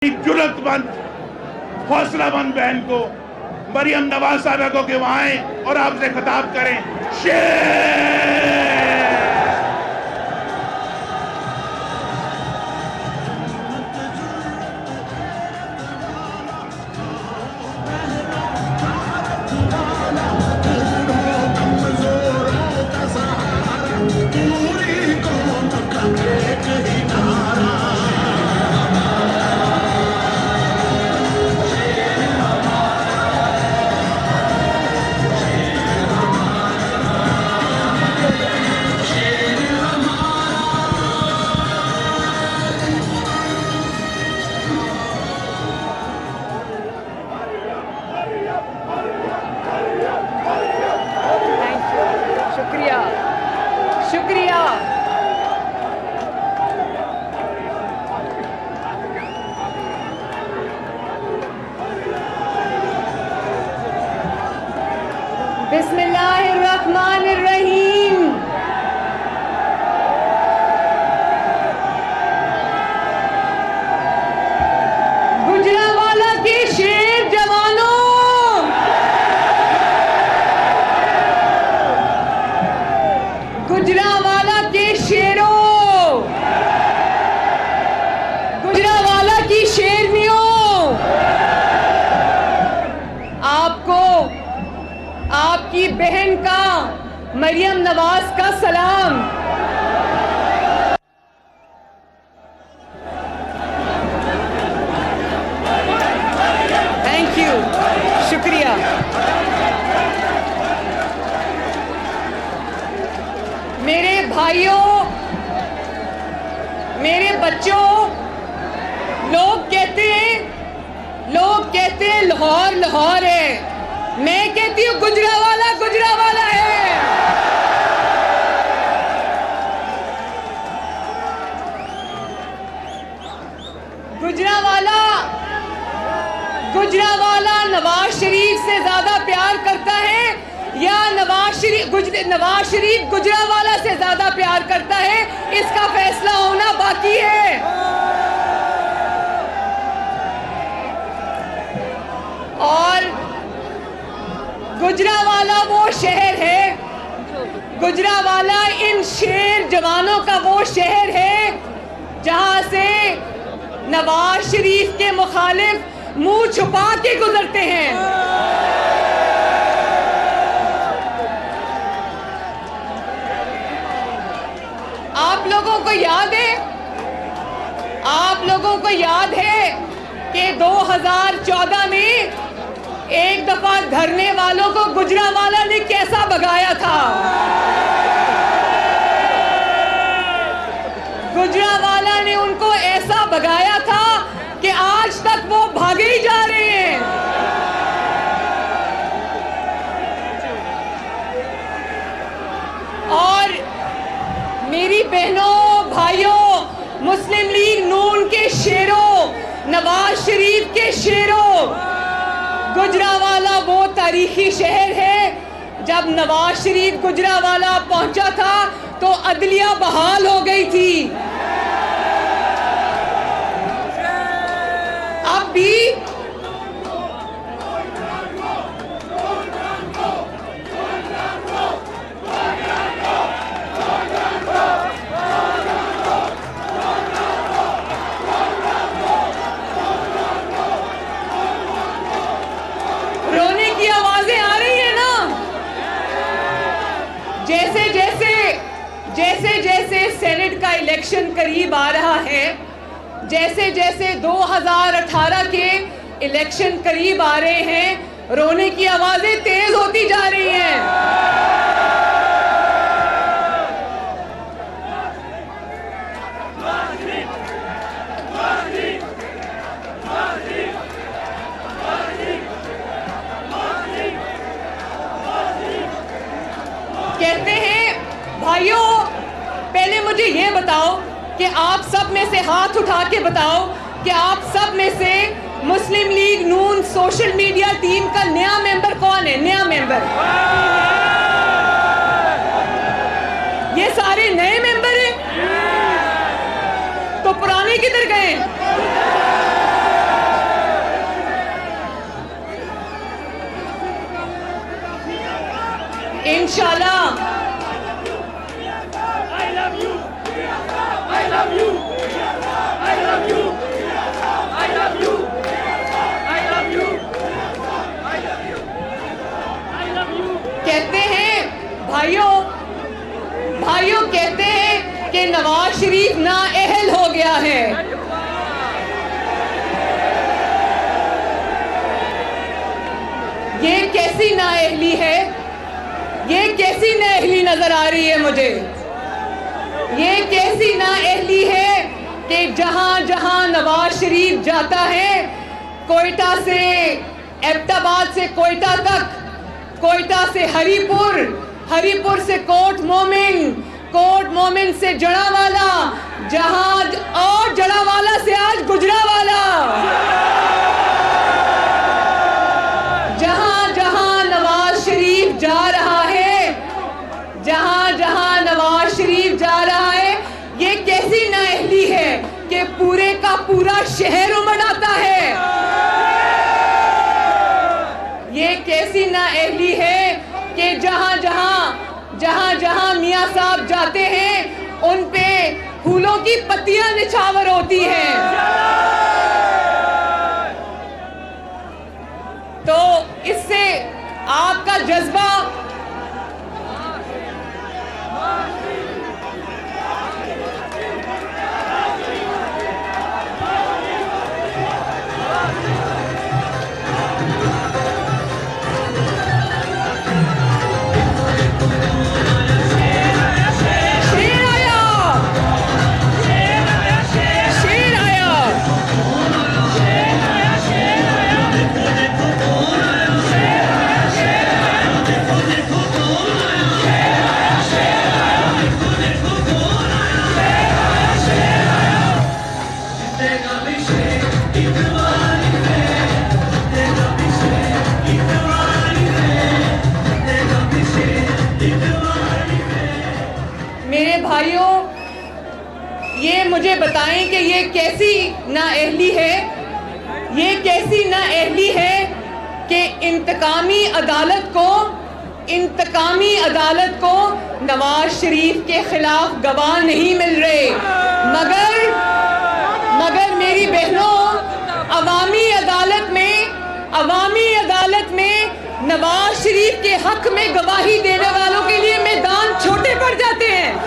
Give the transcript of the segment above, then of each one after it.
जुर्रतमंद हौसलामंद बहन को मरियम नवाज साहबा को कि वहां आए और आपसे खिताब करें। शेर शुक्रिया। बिस्मिल्लाहिर्रहमानिर्रहीम। गुजरांवाला के शेर जवानों, गुजरांवाला के शेरों, गुजरांवाला की शेरनियों, आपको आपकी बहन का, मरियम नवाज का सलाम। थैंक यू, शुक्रिया। मेरे भाइयों, मेरे बच्चों, लोग कहते हैं लाहौर लाहौर है, मैं कहती हूँ गुजरांवाला गुजरांवाला है। गुजरांवाला नवाज शरीफ से ज्यादा प्यार करता है या नवाज शरीफ गुजरांवाला से ज्यादा प्यार करता है, इसका फैसला होना बाकी है। और गुजरांवाला वो शहर है, गुजरांवाला इन शेर जवानों का वो शहर है जहां से नवाज शरीफ के मुखालिफ मुंह छुपा के गुजरते हैं। आप लोगों को याद है कि 2014 में एक दफा धरने वालों को गुजरांवाला ने कैसा भगाया था। गुजरांवाला ने उनको ऐसा भगाया था कि आज तक वो भागे ही जा रहे हैं। और मेरी बहनों, भाइयों, मुस्लिम लीग नून के शेरों, नवाज शरीफ के शेरों, गुजरांवाला वो तारीखी शहर है, जब नवाज शरीफ गुजरांवाला पहुंचा था तो अदलिया बहाल हो गई थी। अब भी रोने की आवाजें आ रही है ना। जैसे जैसे सेनेट का इलेक्शन करीब आ रहा है, जैसे जैसे 2018 के इलेक्शन करीब आ रहे हैं, रोने की आवाजें तेज होती जा रही हैं। कहते हैं भाइयों, पहले मुझे ये बताओ कि आप सब में से हाथ उठा के बताओ कि आप सब में से मुस्लिम लीग नून सोशल मीडिया टीम का नया मेंबर कौन है? नया मेंबर, ये सारे नए मेंबर हैं, तो पुराने किधर गए? इंशाल्लाह कहते हैं भाइयों कहते हैं कि नवाज शरीफ नाअहल हो गया है। ये कैसी नाअहली है? ये कैसी नाअहली नजर आ रही है मुझे? ये कैसी नाअहली है कि जहां जहां नवाज शरीफ जाता है, कोयटा से एबटाबाद से कोयटा तक, कोयटा से हरीपुर, हरीपुर से कोट मोमिन से जड़ावाला, जहां और जड़ावाला से आज गुजरावाला, जहां जहां नवाज शरीफ जा रहा है, जहां जहां नवाज शरीफ जा रहा है, ये कैसी नाअहली है कि पूरे का पूरा शहर उमड़ आता है। ये कैसी नाअहली है कि जहां जहां मियां साहब जाते हैं उन पे फूलों की पत्तियां निछावर होती हैं। तो इससे आपका जज्बा ये मुझे बताएं कि ये कैसी नाअहली है? ये कैसी नाअहली है कि इंतकामी अदालत को नवाज शरीफ के खिलाफ गवाह नहीं मिल रहे, मगर मेरी बहनों, अवामी अदालत में नवाज शरीफ के हक में गवाही देने वालों के लिए मैदान छोटे पड़ जाते हैं।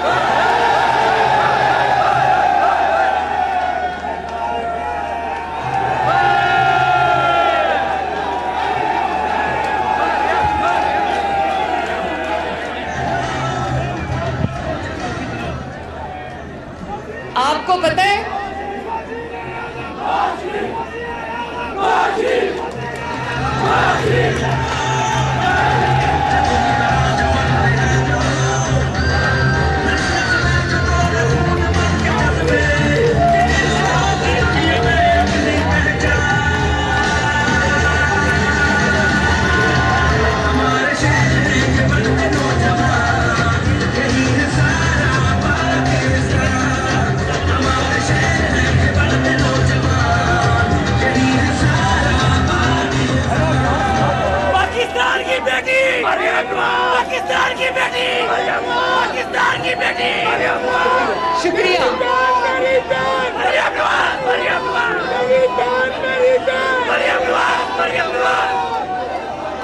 आपको पता है शुक्रिया।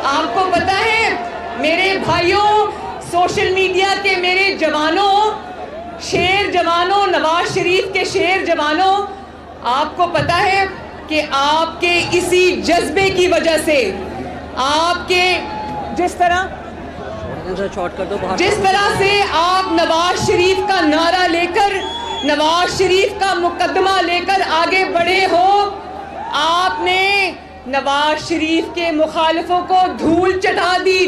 आपको पता है मेरे भाइयों, सोशल मीडिया के मेरे जवानों, शेर जवानों, नवाज शरीफ के शेर जवानों, आपको पता है कि आपके इसी जज्बे की वजह से, आपके जिस तरह से आप नवाज शरीफ का नारा लेकर, नवाज शरीफ का मुकदमा लेकर आगे बढ़े हो, आपने नवाज शरीफ के मुखालिफों को धूल चटा दी।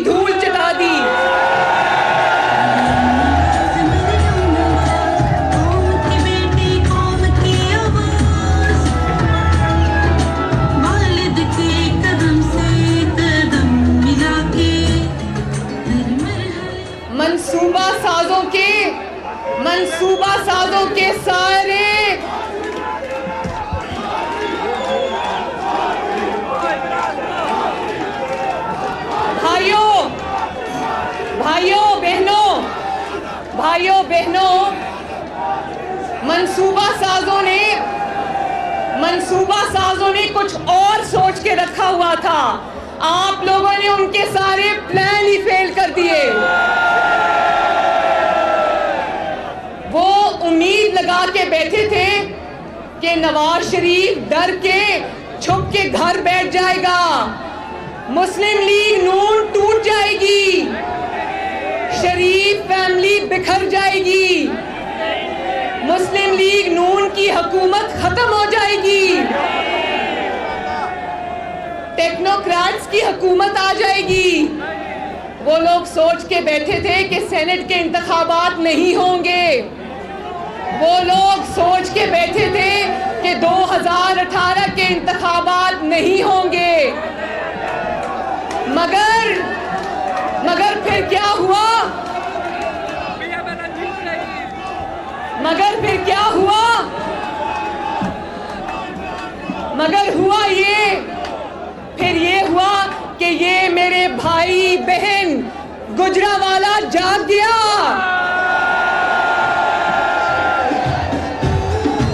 मंसूबा साजों के सारे भाइयों बहनों, मंसूबा साजों ने कुछ और सोच के रखा हुआ था। आप लोगों ने उनके सारे प्लान ही फेल कर दिए। वो उम्मीद लगा के बैठे थे कि नवाज शरीफ डर के छुप के घर बैठ जाएगा, मुस्लिम लीग नून टूट जाएगी, शरीफ फैमिली बिखर जाएगी, मुस्लिम लीग नून की हुकूमत खत्म हो जाएगी, टेक्नोक्रेट्स की हुकूमत आ जाएगी। वो लोग सोच के बैठे थे कि सेनेट के इंतखाबात नहीं होंगे। वो लोग सोच के बैठे थे कि 2018 के इंतखाबात नहीं होंगे। मगर फिर क्या हुआ? मगर हुआ ये हुआ कि ये मेरे भाई बहन गुजरावाला जाग गया।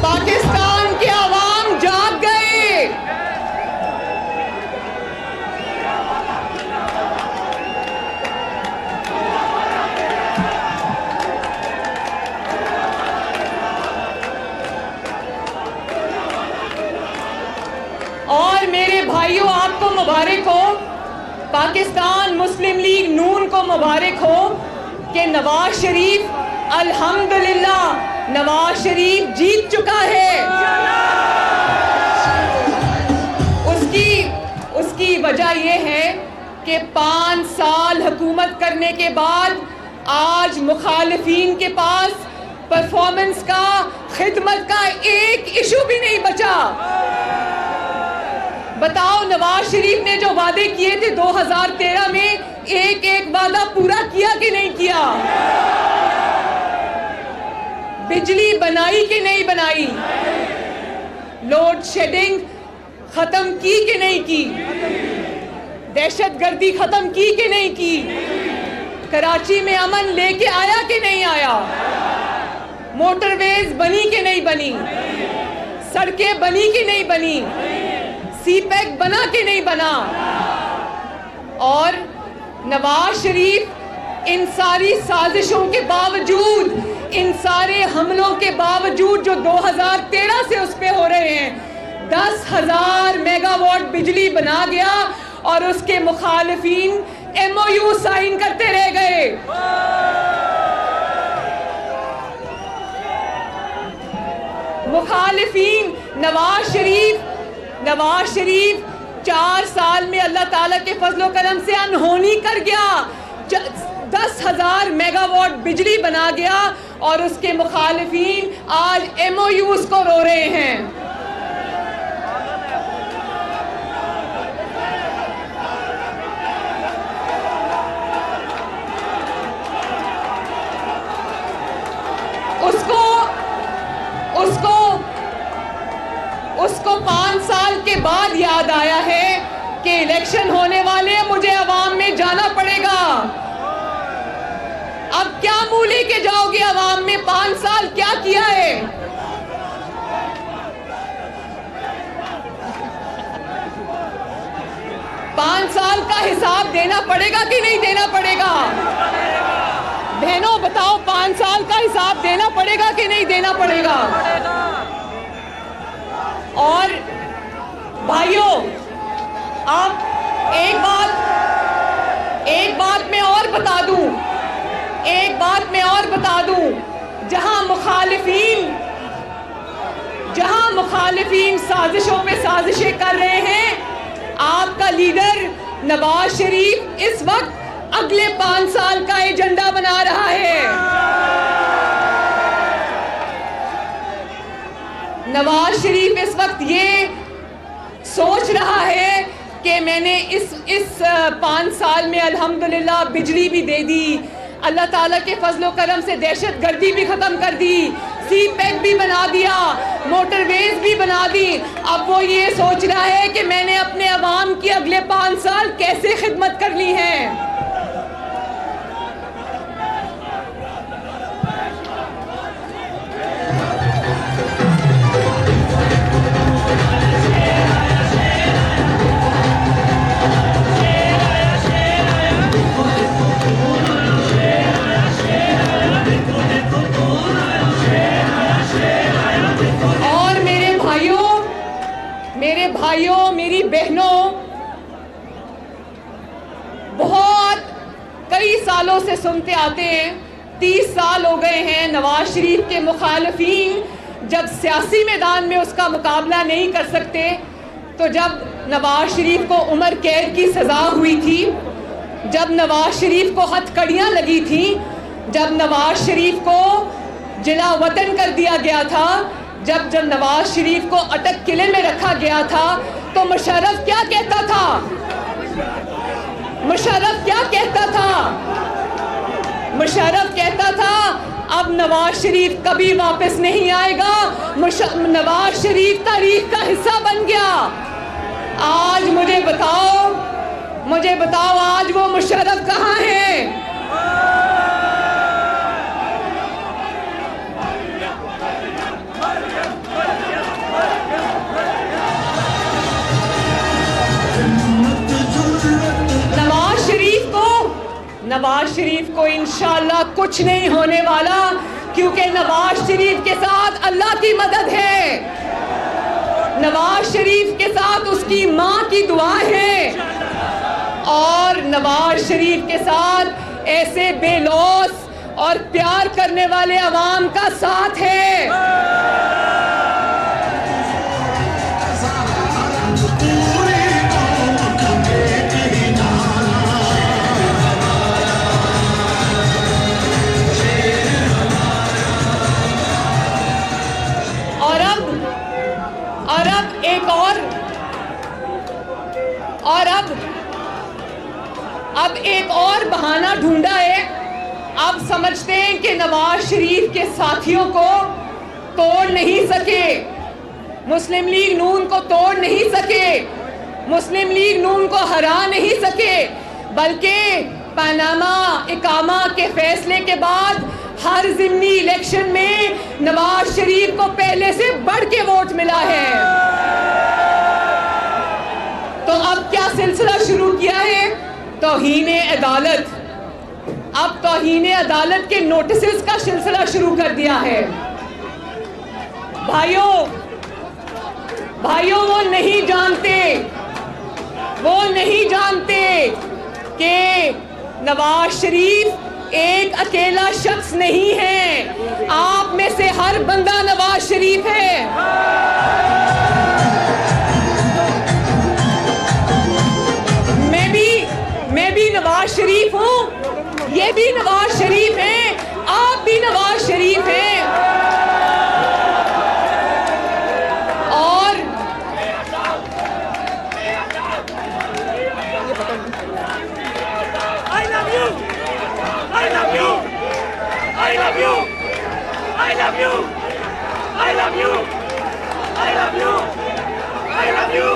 पाकिस्तान के अवाम जाग गए। और मेरे भाइयों, आपको मुबारक हो, पाकिस्तान मुस्लिम लीग नून को मुबारक हो कि नवाज शरीफ, अल्हम्दुलिल्लाह नवाज शरीफ जीत चुका है। उसकी वजह यह है कि 5 साल हुकूमत करने के बाद आज मुखालिफिन के पास परफॉर्मेंस का, खिदमत का एक इशू भी नहीं बचा। बताओ, नवाज शरीफ ने जो वादे किए थे 2013 में, एक वादा पूरा किया कि नहीं किया? बिजली बनाई कि नहीं बनाई? लोड शेडिंग खत्म की कि नहीं की? दहशतगर्दी खत्म की कि नहीं की? कराची में अमन लेके आया कि नहीं आया? मोटरवेज बनी कि नहीं बनी? सड़कें बनी कि नहीं बनी? सीपैक बना कि नहीं बना? और नवाज शरीफ इन सारी साजिशों के बावजूद, इन सारे हमलों के बावजूद जो 2013 से उस पे हो रहे हैं, 10,000 मेगावाट बिजली बना गया और उसके मुखालिफिन MOU साइन करते रह गए। मुखालिफिन नवाज शरीफ 4 साल में अल्लाह ताला के फजलो करम से अनहोनी कर गया। 10,000 मेगावाट बिजली बना गया और उसके मुखालिफिन आज MOUs को रो रहे हैं। उसको 5 साल के बाद याद आया है कि इलेक्शन होने वाले हैं, मुझे अवाम में जाना पड़ेगा। अब क्या मुंह लेके जाओगे अवाम में? 5 साल क्या किया है? पांच साल का हिसाब देना पड़ेगा कि नहीं देना पड़ेगा? बहनों बताओ, 5 साल का हिसाब देना पड़ेगा कि नहीं देना पड़ेगा? और भाइयों, आप एक बात मैं और बता दूं, जहां मुखालिफिन साजिशों पे साजिशें कर रहे हैं, आपका लीडर नवाज शरीफ इस वक्त अगले 5 साल का एजेंडा बना रहा है। नवाज शरीफ इस वक्त ये सोच रहा है कि मैंने इस 5 साल में अल्हम्दुलिल्लाह बिजली भी दे दी, अल्लाह ताला के फजलो करम से दहशतगर्दी भी खत्म कर दी, सीपैक भी बना दिया, मोटरवेज भी बना दी। अब वो ये सोच रहा है कि मैंने अपने अवाम की अगले 5 साल कैसे खिदमत कर ली है। भाइयों, मेरी बहनों, बहुत कई सालों से सुनते आते हैं, 30 साल हो गए हैं, नवाज शरीफ के मुखालफीन जब सियासी मैदान में उसका मुकाबला नहीं कर सकते, तो जब नवाज शरीफ को उम्र कैद की सज़ा हुई थी, जब नवाज शरीफ को हथकड़ियाँ लगी थी, जब नवाज शरीफ को जिला वतन कर दिया गया था, जब नवाज शरीफ को अटक किले में रखा गया था, तो मुशर्रफ क्या कहता था? मुशर्रफ क्या कहता था? मुशर्रफ कहता था अब नवाज शरीफ कभी वापस नहीं आएगा, नवाज शरीफ तारीख का हिस्सा बन गया। आज मुझे बताओ आज वो मुशर्रफ कहाँ है? नवाज शरीफ को इंशाअल्लाह कुछ नहीं होने वाला, क्योंकि नवाज शरीफ के साथ अल्लाह की मदद है, नवाज शरीफ के साथ उसकी माँ की दुआ है, और नवाज शरीफ के साथ ऐसे बेलौस और प्यार करने वाले अवाम का साथ है। अब एक और बहाना ढूंढा है। अब समझते हैं कि नवाज शरीफ के साथियों को तोड़ नहीं सके, मुस्लिम लीग नून को तोड़ नहीं सके, मुस्लिम लीग नून को हरा नहीं सके, बल्कि पनामा इकामा के फैसले के बाद हर ज़िमनी इलेक्शन में नवाज शरीफ को पहले से बढ़ के वोट मिला है। तो अब क्या सिलसिला शुरू किया है? तौहीने अदालत। अब तौहीने अदालत के नोटिसेस का सिलसिला शुरू कर दिया है। भाइयों वो नहीं जानते कि नवाज शरीफ एक अकेला शख्स नहीं है, आप में से हर बंदा नवाज शरीफ है। मैं भी नवाज शरीफ हूँ, ये भी नवाज शरीफ है, आप भी नवाज शरीफ हैं। और I love you, I love you, I love you, I love you, I love you, I love you, I love you,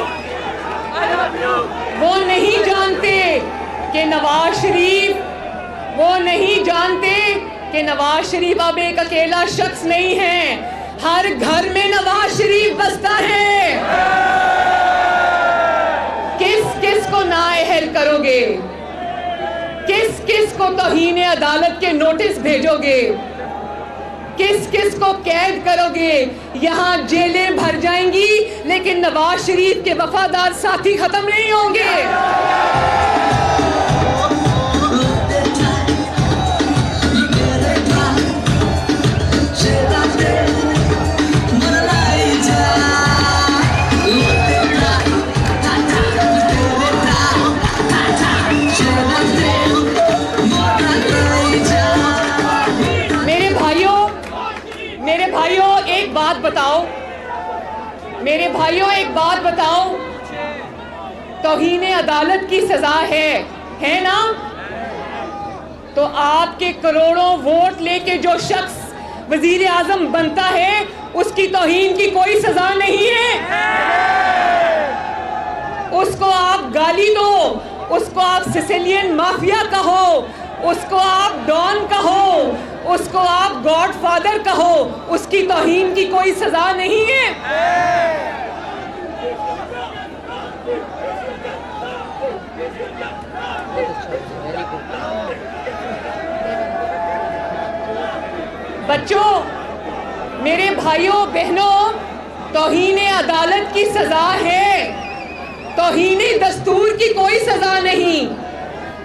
I love you। वो नहीं जानते कि नवाज शरीफ अब एक अकेला शख्स नहीं है, हर घर में नवाज शरीफ बसता है। किस को नाअहल करोगे? किस को तौहीने अदालत के नोटिस भेजोगे? किस को कैद करोगे? यहाँ जेलें भर जाएंगी, लेकिन नवाज शरीफ के वफादार साथी खत्म नहीं होंगे। एक बात बताओ, तौहीने अदालत की सजा है ना? तो आपके करोड़ों वोट लेके जो शख्स वजीर आजम बनता है, उसकी तौहीन की कोई सजा नहीं है। उसको आप गाली दो, उसको आप सिसिलियन माफिया कहो, उसको आप डॉन कहो, उसको आप गॉडफादर कहो, उसकी तौहीन की कोई सजा नहीं है। बच्चों, मेरे भाइयों बहनों, तौहीने अदालत की सजा है। तौहीन दस्तूर की कोई सजा नहीं,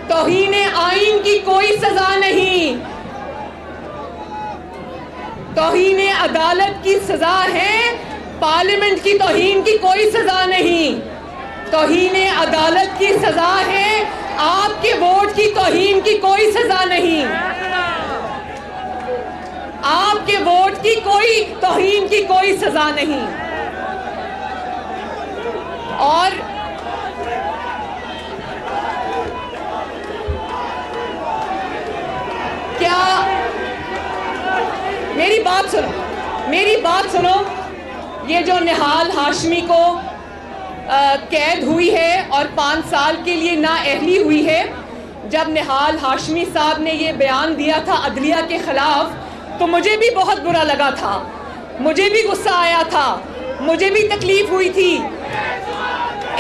तौहीन आईन की कोई सजा नहीं, तौहीन अदालत की सजा है, पार्लियामेंट की तौहीन की कोई सजा नहीं। तौहीन अदालत की सजा है, आपके वोट की तौहीन की कोई सजा नहीं, आपके वोट की कोई तौहीन की कोई सजा नहीं। और क्या, मेरी बात सुनो, मेरी बात सुनो। ये जो निहाल हाशमी को कैद हुई है और 5 साल के लिए नाअहली हुई है, जब निहाल हाशमी साहब ने ये बयान दिया था अदलिया के खिलाफ, तो मुझे भी बहुत बुरा लगा था, मुझे भी गुस्सा आया था, मुझे भी तकलीफ हुई थी।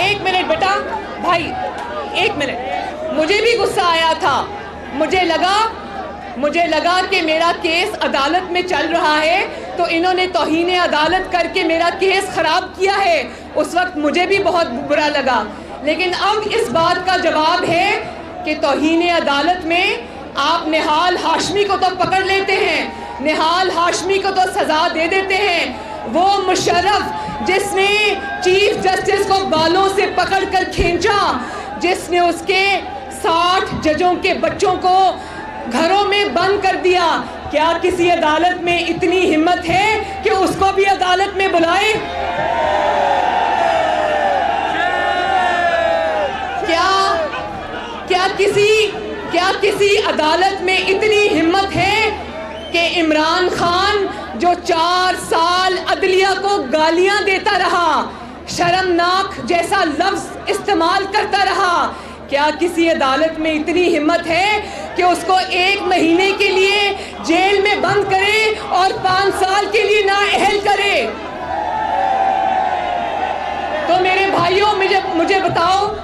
एक मिनट बेटा, भाई एक मिनट, मुझे भी गुस्सा आया था। मुझे लगा कि मेरा केस अदालत में चल रहा है तो इन्होंने तौहीन अदालत करके मेरा केस ख़राब किया है। उस वक्त मुझे भी बहुत बुरा लगा, लेकिन अब इस बात का जवाब है कि तौहीन अदालत में आप निहाल हाशमी को तो पकड़ लेते हैं, निहाल हाशमी को तो सज़ा दे देते हैं। वो मुशर्रफ जिसने चीफ जस्टिस को बालों से पकड़कर खींचा, जिसने उसके 60 जजों के बच्चों को घरों में बंद कर दिया, क्या किसी अदालत में इतनी हिम्मत है कि उसको भी अदालत में बुलाए? क्या किसी अदालत में इतनी हिम्मत है कि इमरान खान जो 4 साल अदलिया को गालियां देता रहा, शर्मनाक जैसा लफ्ज इस्तेमाल करता रहा, क्या किसी अदालत में इतनी हिम्मत है कि उसको 1 महीने के लिए जेल में बंद करे और 5 साल के लिए नाअहल करे? तो मेरे भाइयों, मुझे बताओ,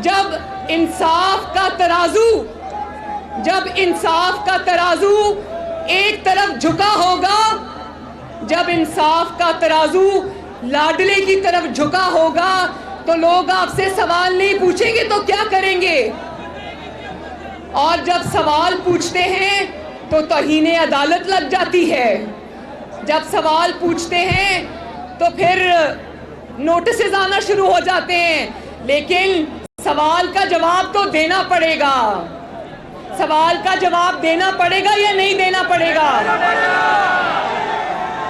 जब इंसाफ का तराजू एक तरफ झुका होगा, जब इंसाफ का तराजू लाडले की तरफ झुका होगा, तो लोग आपसे सवाल नहीं पूछेंगे तो क्या करेंगे? और जब सवाल पूछते हैं तो तौहीन अदालत लग जाती है, जब सवाल पूछते हैं तो फिर नोटिस आना शुरू हो जाते हैं। लेकिन सवाल का जवाब तो देना पड़ेगा, सवाल का जवाब देना पड़ेगा या नहीं देना पड़ेगा?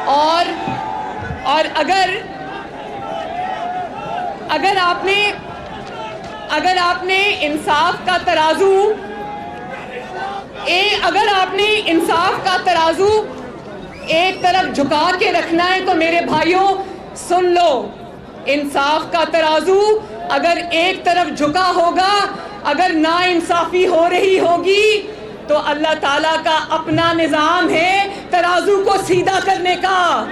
और अगर आपने इंसाफ का तराजू एक तरफ झुका के रखना है तो मेरे भाइयों सुन लो, इंसाफ का तराजू अगर एक तरफ झुका होगा, अगर नाइंसाफी हो रही होगी, तो अल्लाह ताला का अपना निजाम है तराजू को सीधा करने का।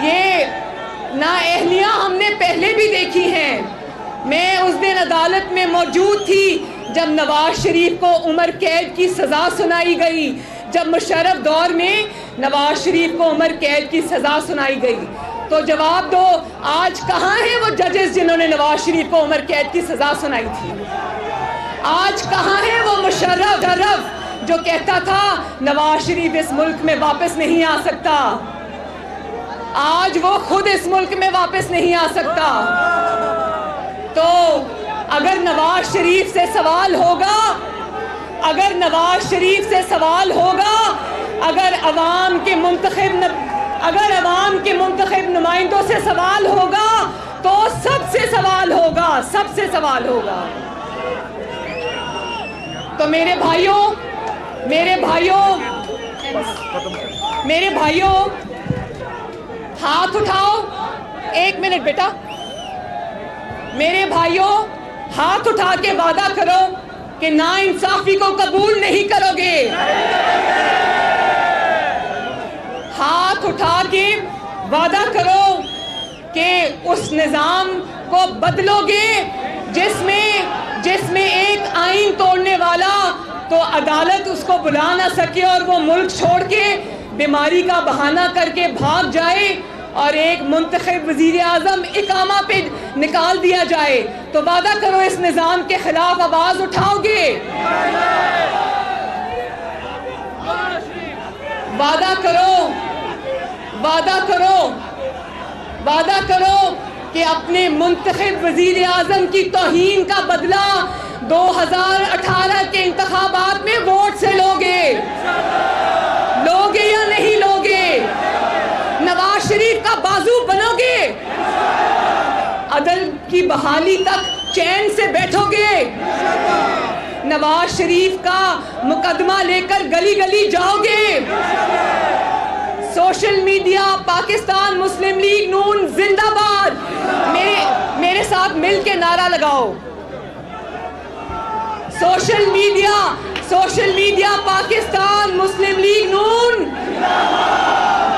ये नाअहलियां हमने पहले भी देखी हैं। मैं उस दिन अदालत में मौजूद थी जब नवाज शरीफ को उम्र कैद की सज़ा सुनाई गई, जब मुशर्रफ दौर में नवाज शरीफ को उम्र कैद की सज़ा सुनाई गई। तो जवाब दो, आज कहाँ हैं वो जजेस जिन्होंने नवाज शरीफ को उम्र कैद की सज़ा सुनाई थी? आज कहाँ है वो मुशर्रफ जो कहता था नवाज शरीफ इस मुल्क में वापस नहीं आ सकता? आज वो खुद इस मुल्क में वापस नहीं आ सकता। तो अगर नवाज शरीफ से सवाल होगा, अगर अवाम के मुंतखब नुमाइंदों से सवाल होगा तो सबसे सवाल होगा। तो मेरे भाइयों हाथ उठाओ। एक मिनट बेटा, मेरे भाइयों हाथ उठा के वादा करो कि नाइंसाफी को कबूल नहीं करोगे। हाथ उठा के वादा करो कि उस निज़ाम को बदलोगे जिसमें एक आईन तोड़ने वाला तो अदालत उसको बुला ना सके और वो मुल्क छोड़ के बीमारी का बहाना करके भाग जाए और एक मुंतखब वजीर आजम इकामा पे निकाल दिया जाए, तो वादा करो इस निजाम के खिलाफ आवाज उठाओगे? वादा करो, वादा करो, वादा करो कि अपने मुंतखब वजीर आजम की तौहीन का बदला 2018 के इंतखाबात में वोट से लोगे? लोगे या नहीं लोगे? नवाज शरीफ का बाजू बनोगे? अदल की बहाली तक चैन से बैठोगे? नवाज शरीफ का मुकदमा लेकर गली गली जाओगे? सोशल मीडिया पाकिस्तान मुस्लिम लीग नून जिंदाबाद, मेरे साथ मिल के नारा लगाओ। सोशल मीडिया पाकिस्तान मुस्लिम लीग नून,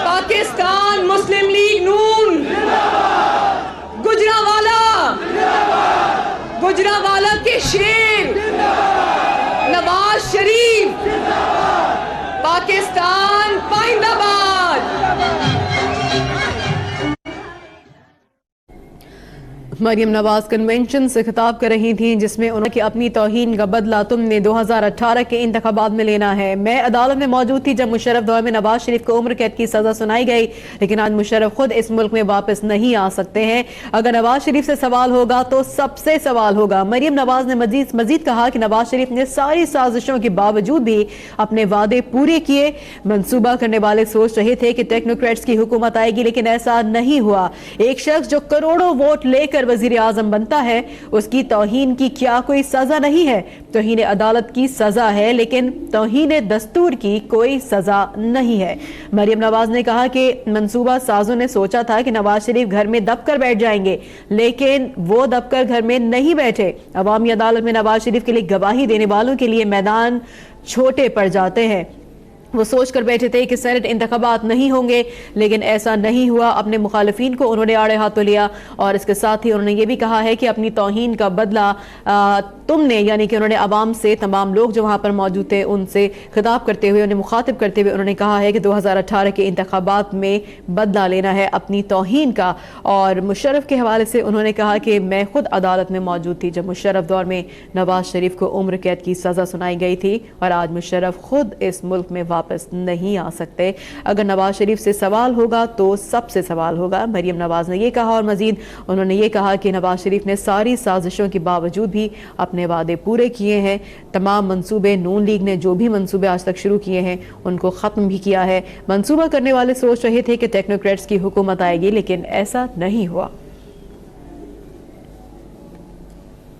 पाकिस्तान मुस्लिम लीग नून, गुजरावाला के शेर नवाज शरीफ, पाकिस्तान पाइंदाबाद। मरियम नवाज कन्वेंशन से खिताब कर रही थी, जिसमें उन्होंने कि अपनी तौहीन का बदला तुमने 2018 के इंतखाबात में लेना है। मैं अदालत में मौजूद थी जब मुशर्रफ दौर में नवाज शरीफ को उम्र कैद की सजा सुनाई गई, लेकिन आज मुशर्रफ खुद इस मुल्क में वापस नहीं आ सकते हैं। अगर नवाज शरीफ से सवाल होगा तो सबसे सवाल होगा। मरियम नवाज ने मजीद कहा कि नवाज शरीफ ने सारी साजिशों के बावजूद भी अपने वादे पूरे किए। मंसूबा करने वाले सोच रहे थे कि टेक्नोक्रेट्स की हुकूमत आएगी, लेकिन ऐसा नहीं हुआ। एक शख्स जो करोड़ों वोट लेकर वजीर आजम बनता है, उसकी तौहीन की क्या कोई सजा नहीं है? तौहीन अदालत की सजा है, लेकिन तौहीन दस्तूर की कोई सजा नहीं है। मरियम नवाज ने कहा कि मंसूबा साजों ने सोचा था कि नवाज शरीफ घर में दबकर बैठ जाएंगे, लेकिन वो दबकर घर में नहीं बैठे। अवामी अदालत में नवाज शरीफ के लिए गवाही देने वालों के लिए मैदान छोटे पड़ जाते हैं। वो सोच कर बैठे थे कि सेनेट इंतखाबात नहीं होंगे, लेकिन ऐसा नहीं हुआ। अपने मुखालिफिन को उन्होंने आड़े हाथों लिया और इसके साथ ही उन्होंने ये भी कहा है कि अपनी तौहीन का बदला तुमने, यानी कि उन्होंने अवाम से, तमाम लोग जो वहाँ पर मौजूद थे उनसे खिताब करते हुए, उन्हें मुखातिब करते हुए उन्होंने कहा है कि 2018 के इंतखाबात में बदला लेना है अपनी तौहीन का। और मुशर्रफ के हवाले से उन्होंने कहा कि मैं खुद अदालत में मौजूद थी जब मुशर्रफ दौर में नवाज शरीफ को उम्र कैद की सज़ा सुनाई गई थी, और आज मुशर्रफ खुद इस मुल्क में वापस नहीं आ सकते। अगर नवाज शरीफ से सवाल होगा तो सबसे सवाल होगा। मरियम नवाज ने यह कहा और मजीद उन्होंने ये कहा कि नवाज शरीफ ने सारी साजिशों के बावजूद भी अपने वादे पूरे किए हैं। तमाम मंसूबे, नून लीग ने जो भी मंसूबे आज तक शुरू किए हैं उनको ख़त्म भी किया है। मंसूबा करने वाले सोच रहे थे कि टेक्नोक्रेट्स की हुकूमत आएगी, लेकिन ऐसा नहीं हुआ।